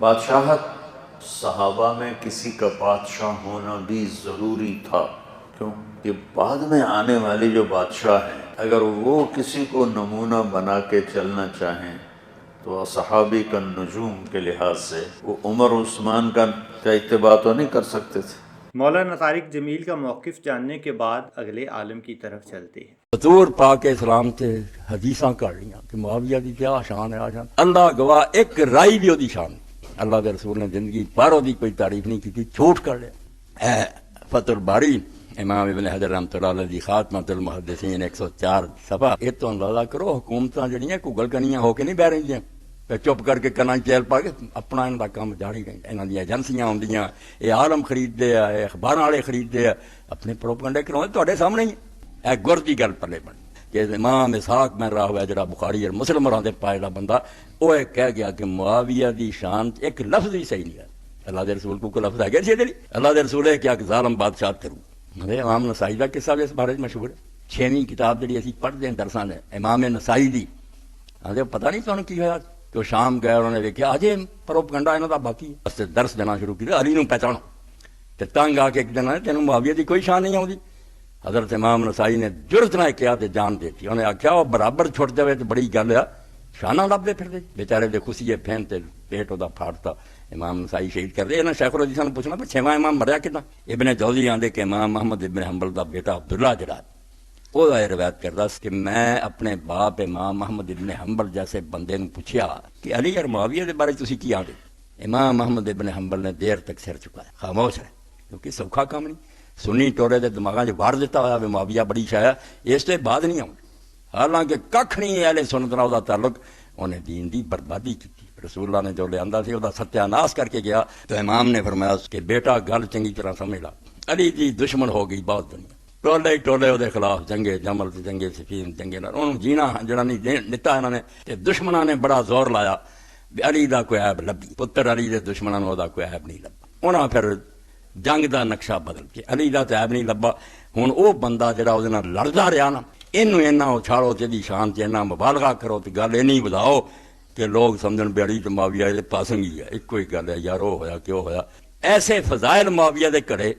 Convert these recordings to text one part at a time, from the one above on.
بادشاہت صحابہ میں کسی کا بادشاہ ہونا بھی ضروری تھا، کیوں کہ بعد میں آنے والے جو بادشاہ ہیں اگر وہ کسی کو نمونہ بنا کے چلنا چاہیں تو صحابی کا نجوم کے لحاظ سے وہ عمر عثمان کا اتباع تو نہیں کر سکتے تھے۔ مولانا طارق جمیل کا موقف جاننے کے بعد اگلے عالم کی طرف چلتے ہیں۔ حضور پاک اسلام سے حدیثاں کر لیاں کہ معاویہ دی کیا شان ہے آشان، اللہ گواہ ایک رائی بھی دی شان، اللہ کے رسول نے زندگی پر دی کوئی تعریف نہیں کی، جھوٹ کر لیا۔ اے فتح الباری امام ابن حجر رحمۃ اللہ علیہ دی خاتمۃ المحدثین 104 صفحہ، یہ تو اندازہ کرو حکومتاں جڑیاں گل کنیاں ہو کے نہیں بہ رہی، چپ کر کے کنا چیل پا کے اپنا ان کا کام جاری گئی، انہاں دی ایجنسیاں ہوندیاں، یہ عالم خرید دے آ، اخباراں والے خرید دے آ، اپنے پروپیگنڈے کراؤ تواڈے سامنے ہی۔ اے گر دی گل پلے بن کہ امام اسحاق میں رہا ہوا جڑا بخاری اور مسلم راہ دے پائے دا بندہ، وہ کہہ گیا کہ معاویہ دی شان ایک لفظ ہی صحیح نہیں ہے۔ اللہ دے رسول کو لفظ ہے گیا سی، اللہ دے رسول ہے کیا کہ ظالم بادشاہ کروں۔ امام نسائی دا قصہ بھی اس بارے مشہور ہے، 6ویں کتاب جڑی اسی پڑھتے ہیں درساں نے امام نسائی دی، پتہ نہیں تانوں کی ہویا کہ شام گئے انہوں نے دیکھا اجے پروپیگنڈا انہاں دا باقی ہے، درس دینا شروع کیا علی نوں پہچانو، تے تنگ آ کے ایک دن تینوں معاویہ دی کوئی شان نہیں آؤندی۔ حضرت امام نسائی نے جرت نہ کیا تے جان دیتی، انہیں آخیا وہ برابر چھٹ جائے تو بڑی گل ہے، شانہ لبدے پھر دے بیچارے دے خوشیے پھین تے پیٹ وہ پھاڑتا، امام نسائی شہید کر دے۔ انہیں شیخ الحدیث نے پوچھنا پھر 6واں امام مریا کتنا؟ ابن جوزی آندے کہ امام محمد ابن حنبل دا بیٹا عبداللہ جڑا وہ روایت کرتا کہ میں اپنے باپ امام محمد ابن حنبل جیسے بندے نے پوچھا کہ علی اور معاویہ دے بارے تسی کی آندے؟ امام محمد ابن حنبل نے دیر تک سر چکایا، خاموش ہے، کیونکہ سوکھا کام نہیں، سنی ٹورے دے دماغاں جو وار دیتا ہوا معاویہ بڑی شایا، اس سے بعد نہیں آؤں، حالانکہ ککھ نہیں اہل سنت نال دا تعلق، انہیں دین دی بربادی کی۔ رسول اللہ نے جو لے آندا سی وہ ستیہ ناس کر کے گیا، تو امام نے فرمایا کہ بیٹا گل چنگی طرح سمجھ لا، علی دی دشمن ہو گئی بہت دنیا، ٹولے ٹولے وہ خلاف جنگے جمل تے جنگے صفین جنگے نال انہوں جینا جڑا نہیں دتا انہوں نے، تے دشمناں نے بڑا زور لایا، علی دا کوئی عیب لبھی، پتر علی دے دشمناں نوں دا کوئی عیب نہیں لبا، انہاں پھر جنگ دا نقشہ بدل کے علی دا تے عیب نہیں لبا۔ ہن او بندہ جڑا وہ نال لڑدا رہیا نا، اینوں اینا اچھاڑو تے دی شان تے اینا مبالغہ کرو تے گل اینی بداؤ کہ لوگ سمجھن بھی علی تے معاویہ دے پاسنگی ہے، ایک کوئی گل ہے یار، او ہویا کیوں ہویا، ایسے فضائل معاویہ دے کرے،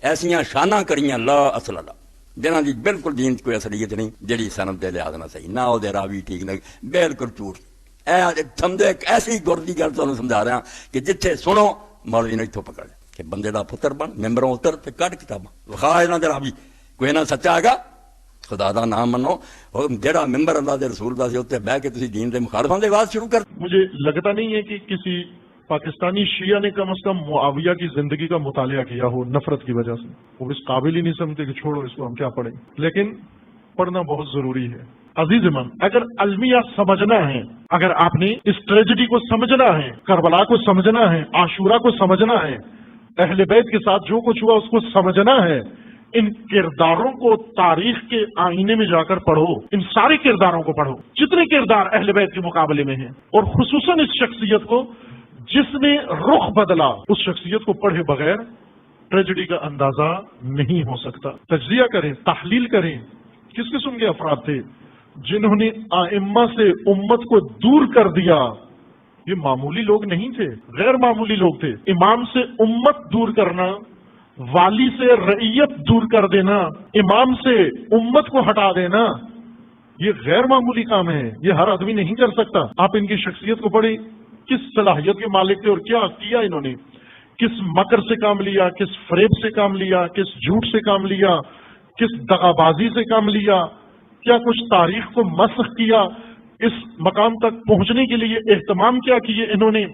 ایسیاں شاناں کریاں لا اصل اللہ، جنہاں دی بالکل دین کوئی اصلیت نہیں، جڑی سند دے لحاظ نہ صحیح، نہ او دے راوی ٹھیک نہیں، بالکل جھوٹ۔ اے سمجھو ایک ایسی گردی گل تانوں سمجھا رہا کہ جتھے سنو مولوی نے اتھوں پکڑ لیا کہ بندے دا پتر بن، ممبروں اتر تے کڈ کتاباں وکھا انہاں دے راوی، کوئی نہ سچا ہے گا خدا دا نام منو، اور جڑا ممبر اللہ دے رسول دا سی اوتے بیٹھ کے تسی دین دے مخالفاں دے آواز شروع کر۔ مجھے لگتا نہیں ہے کہ کسی پاکستانی شیعہ نے کم از کم معاویہ کی زندگی کا مطالعہ کیا ہو نفرت کی وجہ سے، وہ اس قابل ہی نہیں سمجھتے کہ چھوڑو اس کو ہم کیا پڑھیں، لیکن پڑھنا بہت ضروری ہے۔ عزیز من، اگر المیہ سمجھنا ہے، اگر آپ نے اس ٹریجڈی کو سمجھنا ہے، کربلا کو سمجھنا ہے، عاشورہ کو سمجھنا ہے، اہل بیت کے ساتھ جو کچھ ہوا اس کو سمجھنا ہے، ان کرداروں کو تاریخ کے آئینے میں جا کر پڑھو، ان سارے کرداروں کو پڑھو جتنے کردار اہل بیت کے مقابلے میں ہیں، اور خصوصاً اس شخصیت کو جس نے رخ بدلا، اس شخصیت کو پڑھے بغیر ٹریجڈی کا اندازہ نہیں ہو سکتا۔ تجزیہ کریں، تحلیل کریں، کس قسم کے افراد تھے جنہوں نے ائمہ سے امت کو دور کر دیا۔ یہ معمولی لوگ نہیں تھے، غیر معمولی لوگ تھے۔ امام سے امت دور کرنا، والی سے رعیت دور کر دینا، امام سے امت کو ہٹا دینا، یہ غیر معمولی کام ہے، یہ ہر آدمی نہیں کر سکتا۔ آپ ان کی شخصیت کو پڑھیں، کس صلاحیت کے مالک تھے اور کیا کیا انہوں نے، کس مکر سے کام لیا، کس فریب سے کام لیا، کس جھوٹ سے کام لیا، کس دغابازی سے کام لیا، کیا کچھ تاریخ کو مسخ کیا، اس مقام تک پہنچنے کے لیے اہتمام کیا کیے انہوں نے،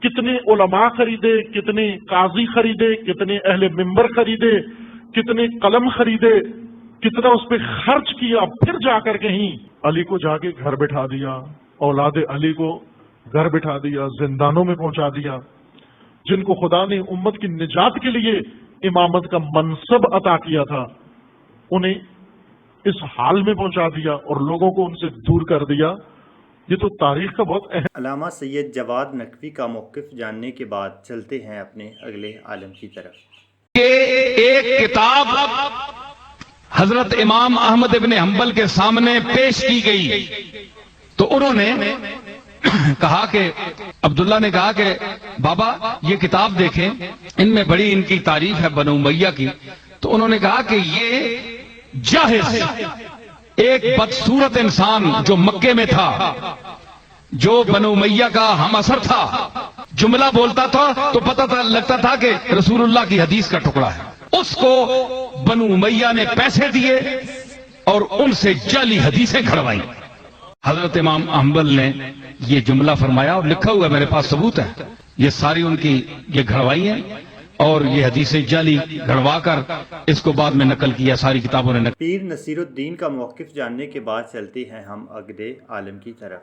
کتنے علماء خریدے، کتنے قاضی خریدے، کتنے اہل منبر خریدے، کتنے قلم خریدے، کتنا اس پہ خرچ کیا، پھر جا کر کہیں علی کو جا کے گھر بٹھا دیا، اولاد علی کو گھر بٹھا دیا، زندانوں میں پہنچا دیا، جن کو خدا نے امت کی نجات کے لیے امامت کا منصب عطا کیا تھا، انہیں اس حال میں پہنچا دیا اور لوگوں کو ان سے دور کر دیا۔ یہ تو تاریخ کا بہت اہم۔ علامہ سید جواد نقوی کا موقف جاننے کے بعد چلتے ہیں اپنے اگلے عالم کی طرف۔ ایک کتاب حضرت امام احمد ابن حنبل کے سامنے پیش کی گئی تو انہوں نے کہا کہ عبداللہ نے کہا کہ بابا یہ کتاب دیکھیں، ان میں بڑی ان کی تعریف ہے بنو امیہ کی. تو انہوں نے کہا کہ یہ جاہز ایک بدصورت انسان جو مکے میں تھا، جو بنو امیہ کا ہم اثر تھا، جملہ بولتا تھا تو پتہ لگتا تھا کہ رسول اللہ کی حدیث کا ٹکڑا ہے. اس کو بنو امیہ نے پیسے دیے اور ان سے جعلی حدیثیں گھڑوائیں. حضرت امام حنبل نے یہ جملہ فرمایا اور لکھا ہوا ہے، میرے پاس ثبوت ہے. یہ ساری ان کی یہ گھڑوائی ہیں اور یہ حدیثیں جعلی گھڑوا کر اس کو بعد میں نقل کیا، ساری کتابوں نے نقل. پیر نصیر الدین کا موقف جاننے کے بعد چلتے ہیں ہم اگلے عالم کی طرف.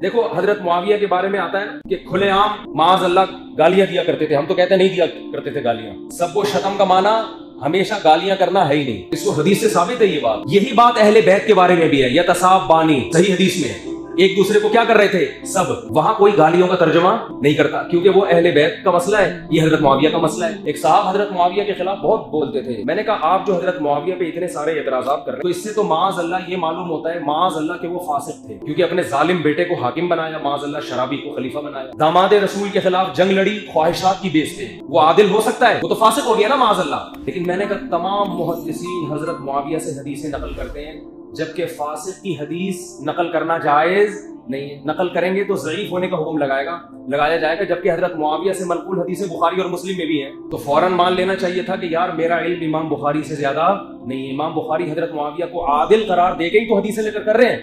دیکھو حضرت معاویہ کے بارے میں آتا ہے کہ کھلے عام معاذ اللہ گالیاں دیا کرتے تھے. ہم تو کہتے ہیں نہیں دیا کرتے تھے گالیاں. سب و شتم کا معنی ہمیشہ گالیاں کرنا ہے ہی نہیں. اس کو حدیث سے ثابت ہے یہ بات. یہی بات اہل بیت کے بارے میں بھی ہے. یتصاب بانی صحیح حدیث میں ہے، ایک دوسرے کو کیا کر رہے تھے؟ سب. وہاں کوئی گالیوں کا ترجمہ نہیں کرتا کیونکہ وہ اہل بیت کا مسئلہ ہے، یہ حضرت معاویہ کا مسئلہ ہے. ایک صاحب حضرت معاویہ کے خلاف بہت بولتے تھے. میں نے کہا آپ جو حضرت معاویہ پہ اتنے سارے اعتراضات کر رہے ہیں، تو اس سے تو معاذ اللہ یہ معلوم ہوتا ہے معاذ اللہ کہ وہ فاسق تھے، کیونکہ اپنے ظالم بیٹے کو حاکم بنایا، معاذ اللہ شرابی کو خلیفہ بنایا، داماد رسول کے خلاف جنگ لڑی خواہشات کی بیس پہ. وہ عادل ہو سکتا ہے؟ وہ تو فاسق ہو گیا نا معاذ اللہ. لیکن میں نے کہا تمام محدثین حضرت معاویہ سے حدیثیں نقل کرتے ہیں، جبکہ فاسق کی حدیث نقل کرنا جائز نہیں ہے. نقل کریں گے تو ضعیف ہونے کا حکم لگایا جائے گا، جبکہ حضرت معاویہ سے منقول حدیثیں بخاری اور مسلم میں بھی ہیں. تو فوراً مان لینا چاہیے تھا کہ یار میرا علم امام بخاری سے زیادہ نہیں ہے. امام بخاری حضرت معاویہ کو عادل قرار دے کے ہی تو حدیثیں لے کر رہے ہیں،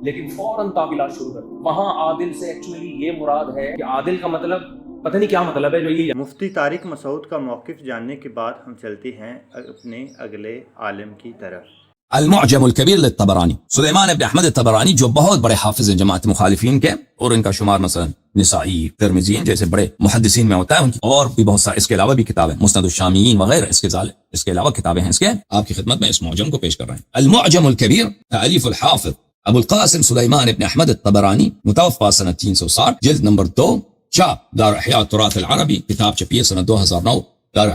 لیکن فوراً تعویلات شروع کر. وہاں عادل سے ایکچولی یہ مراد ہے کہ عادل کا مطلب پتہ نہیں کیا مطلب ہے جو یہ. مفتی طارق مسعود کا موقف جاننے کے بعد ہم چلتے ہیں اپنے اگلے عالم کی طرف. المعجم الكبیر للطبرانی، سلیمان ابن احمد الطبرانی جو بہت بڑے حافظ ہیں جماعت مخالفین کے، اور ان کا شمار مثلا نسائی، ترمذی جیسے بڑے محدثین میں ہوتا ہے. ان کی اور بھی بہت سارے اس کے علاوہ بھی کتابیں، مسند الشامیین وغیرہ اس کے علاوہ کتابیں ہیں اس کے. آپ کی خدمت میں اس معجم کو پیش کر رہے ہیں. المعجم الكبیر تالیف الحافظ ابو القاسم سلیمان ابن احمد الطبرانی، متوفى سنة 360، جلد نمبر 2، چاپ دار احیاء التراث العربی، کتاب چھپی ہے سنہ 2009، دار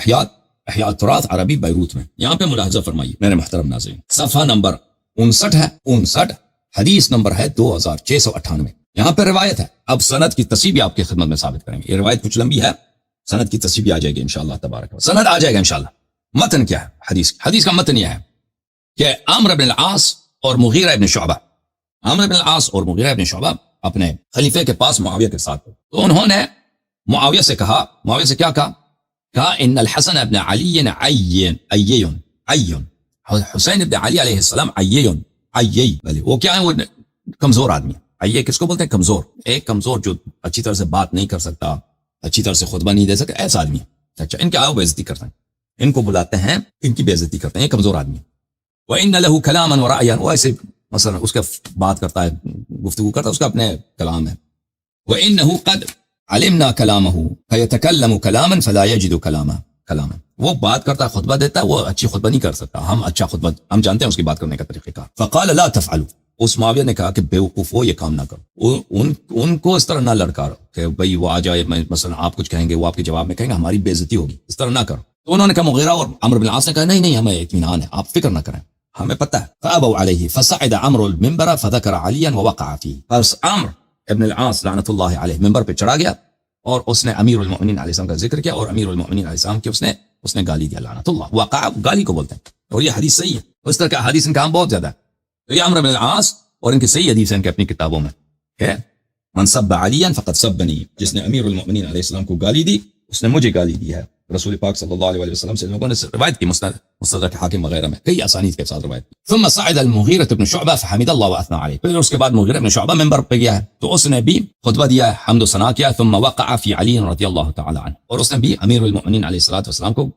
احیاء التراث عربی بیروت میں. یہاں پہ ملاحظہ فرمائیے میرے محترم ناظرین، صفحہ نمبر 59 ہے، 59 حدیث نمبر ہے 2698. یہاں پہ روایت ہے. اب سند کی تصحیح بھی آپ کی خدمت میں ثابت کریں گے. یہ روایت کچھ لمبی ہے، سند کی تصحیح بھی آ جائے گی انشاءاللہ تبارک و تعالی. سند آ جائے گا انشاءاللہ. متن کیا ہے حدیث کا متن یہ ہے کہ عمرو بن العاص اور مغیرہ ابن شعبہ، عمرو بن العاص اور مغیرہ ابن شعبہ اپنے خلیفے کے پاس معاویہ کے ساتھ، تو انہوں نے معاویہ سے کہا، معاویہ سے کیا کہا ان الحسن ابن علی عیّن، حسین ابن علی علیہ السلام عیّ، وہ کیا ہے؟ وہ کمزور آدمی. عیّ کس کو بولتے ہیں؟ کمزور. ایک کمزور جو اچھی طرح سے بات نہیں کر سکتا، اچھی طرح سے خطبہ نہیں دے سکتا، ایسا آدمی. اچھا ان کی آؤ بےعزتی کرتے ہیں، ان کو بلاتے ہیں، ان کی بےعزتی کرتے ہیں. یہ کمزور آدمی. وَإِنَّ لَهُ كَلَامًا وَرَأْيًا، وہ ایسے مثلا اس کا بات کرتا ہے، گفتگو کرتا ہے، اس کا اپنے کلام ہے. وَإِنَّهُ قَدْ علمنا كلامه فيتكلم كلاما فلا يجد كلاما، وہ بات کرتا ہے، خطبہ دیتا ہے، وہ اچھی خطبہ نہیں کر سکتا. ہم اچھا خطبہ ہم جانتے ہیں اس کی بات کرنے کا طریقہ کار. فقال لا تفعلوا، اس معاویہ نے کہا کہ بیوقوف ہو، یہ کام نہ کرو. ان کو اس طرح نہ لڑکارو کہ بھئی وہ آ جائے، مثلا آپ کچھ کہیں گے، وہ آپ کے جواب میں کہیں گے ہماری بے عزتی ہوگی، اس طرح نہ کرو. تو انہوں نے کہا، مغیرہ اور عمرو بن العاص نے کہا نہیں ہمیں اطمینان ہے، آپ فکر نہ کریں، ہمیں پتہ ہے. فابوا علیہ فصعد عمرو المنبر فذكر عليا ووقع فيه. بس عمرو ابن العاص لعنت اللہ علیہ ممبر پہ چڑھا گیا اور اس نے امیر المؤمنین علیہ السلام کا ذکر کیا، اور امیر المؤمنین علیہ السلام کی اس نے گالی دیا، لعنت اللہ. وقع گالی کو بولتے ہیں، اور یہ حدیث صحیح ہے. اس طرح کا حدیث ان کا بہت زیادہ ہے. تو یہ عمرو بن العاص اور ان کی صحیح حدیث ہیں ان کی اپنی کتابوں میں ہے. من سب علیا فقد سبنی، جس نے امیر المؤمنین علیہ السلام کو گالی دی اس نے مجھے گالی دی ہے. رسول پاک صلی اللہ علیہ وسلم سے لوگوں نے روایت کی، مستدرک حاکم وغیرہ میں کئی اسانید کے ساتھ روایت. ثم صعد المغیرہ بن شعبہ فحمد اللہ واثنى علیہ، پھر اس کے بعد مغیرہ بن شعبہ منبر پہ گیا ہے تو اس نے بھی خطبہ دیا ہے، حمد و ثنا کیا. ثم وقع فی علی رضی اللہ تعالی عنہ، اور اس نے بھی امیر المؤمنین علیہ الصلوۃ والسلام کو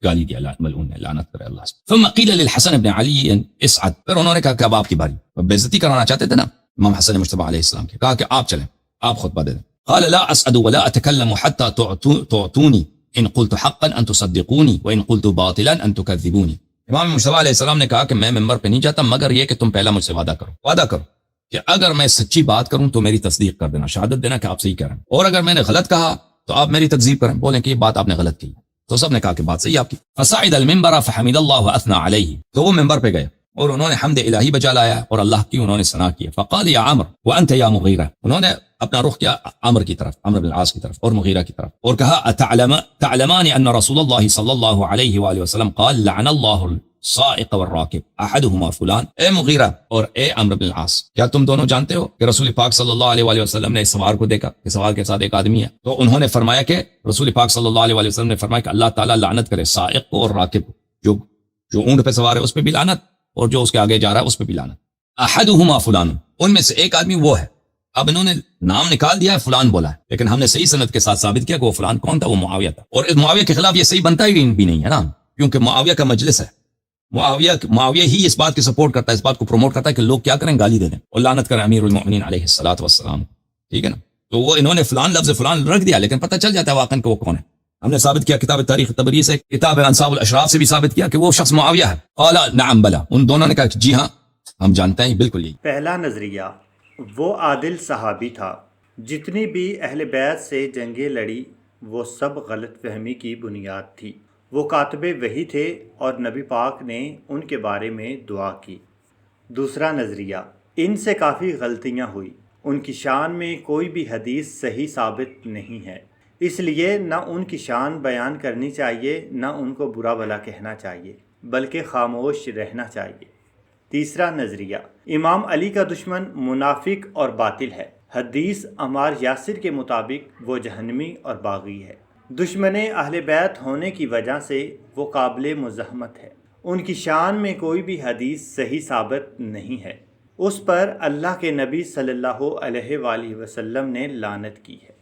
گالی دیا، ملعون ہے، لعنت کرے اللہ. ثم قیل للحسن بن علی اسعد، پھر انہوں نے کہا کہ اب آپ کی باری، بے عزتی کرانا چاہتے تھے نا امام حسن مجتبی علیہ السلام کی، کہا کہ آپ چلیں، آپ خطبہ دے دیں. قال لا اسعد ولا اتكلم حتى تعطوني ان قلت حقا ان تصدقوني وان قلت باطلا ان تكذبوني. امام مجتبی علیہ السلام نے کہا کہ میں ممبر پہ نہیں جاتا مگر یہ کہ تم پہلا مجھ سے وعدہ کرو کہ اگر میں سچی بات کروں تو میری تصدیق کر دینا، شہادت دینا کہ آپ صحیح کہہ رہے ہیں، اور اگر میں نے غلط کہا تو آپ میری تکذیب کریں، بولیں کہ یہ بات آپ نے غلط کی. تو سب نے کہا کہ بات صحیح آپ کی. فصعد المنبر فحمد اللہ واثنى علیہ، تو وہ ممبر پہ گئے اور انہوں نے حمد الہی بجا لایا اور اللہ کی انہوں نے ثنا کی. فقال یا عمر وانت یا مغیرہ، انہوں نے اپنا رخ کیا عمر کی طرف، عمرو بن العاص کی طرف اور مغیرہ کی طرف، اور کہا تعلمان ان رسول اللہ صلی اللہ علیہ وآلہ وسلم قال لعن اللہ الصائق والراکب احدہما فلان. اے مغیرہ اور اے عمرو بن العاص، کیا تم دونوں جانتے ہو کہ رسول پاک صلی اللہ علیہ وآلہ وسلم نے اس سوار کو دیکھا کہ سوار کے ساتھ ایک آدمی ہے؟ تو انہوں نے فرمایا کہ رسول پاک صلی اللہ علیہ وآلہ وسلم نے فرمایا کہ اللہ تعالیٰ لعنت کرے سائق کو اور راکب کو، جو اونٹ پہ سوار ہے اس پہ بھی لعنت، اور جو اس کے آگے جا رہا ہے اس پہ بھی لعنت. احدہما فلان، ان میں سے ایک آدمی وہ ہے. اب انہوں نے نام نکال دیا ہے، فلان بولا ہے، لیکن ہم نے صحیح سند کے ساتھ ثابت کیا کہ وہ فلان کون تھا، وہ معاویہ تھا. اور اس معاویہ کے خلاف یہ صحیح بنتا ہی بھی نہیں ہے نا، کیونکہ معاویہ کا مجلس ہے، معاویہ ہی اس بات کی سپورٹ کرتا ہے، اس بات کو پروموٹ کرتا ہے کہ لوگ کیا کریں، گالی دے دیں اور لعنت کریں امیر المؤمنین علیہ الصلوۃ والسلام. ٹھیک ہے نا، تو وہ انہوں نے فلان لفظ فلان رکھ دیا، لیکن پتہ چل جاتا ہے واقعاً کہ وہ کون ہے. ہم نے ثابت کیا کتاب تاریخ طبری سے، کتاب انصاب الاشراف سے بھی ثابت کیا کہ وہ شخص معاویہ ہے. قال نعم بلا، ان دونوں نے کہا کہ جی ہاں ہم جانتے ہیں بالکل یہی. پہلا نظریہ، وہ عادل صحابی تھا. جتنی بھی اہل بیت سے جنگیں لڑی وہ سب غلط فہمی کی بنیاد تھی. وہ کاتب وحی تھے اور نبی پاک نے ان کے بارے میں دعا کی. دوسرا نظریہ، ان سے کافی غلطیاں ہوئی. ان کی شان میں کوئی بھی حدیث صحیح ثابت نہیں ہے، اس لیے نہ ان کی شان بیان کرنی چاہیے نہ ان کو برا بھلا کہنا چاہیے، بلکہ خاموش رہنا چاہیے. تیسرا نظریہ، امام علی کا دشمن منافق اور باطل ہے. حدیث عمار یاسر کے مطابق وہ جہنمی اور باغی ہے. دشمن اہل بیت ہونے کی وجہ سے وہ قابل مزاحمت ہے. ان کی شان میں کوئی بھی حدیث صحیح ثابت نہیں ہے. اس پر اللہ کے نبی صلی اللہ علیہ وآلہ وسلم نے لعنت کی ہے.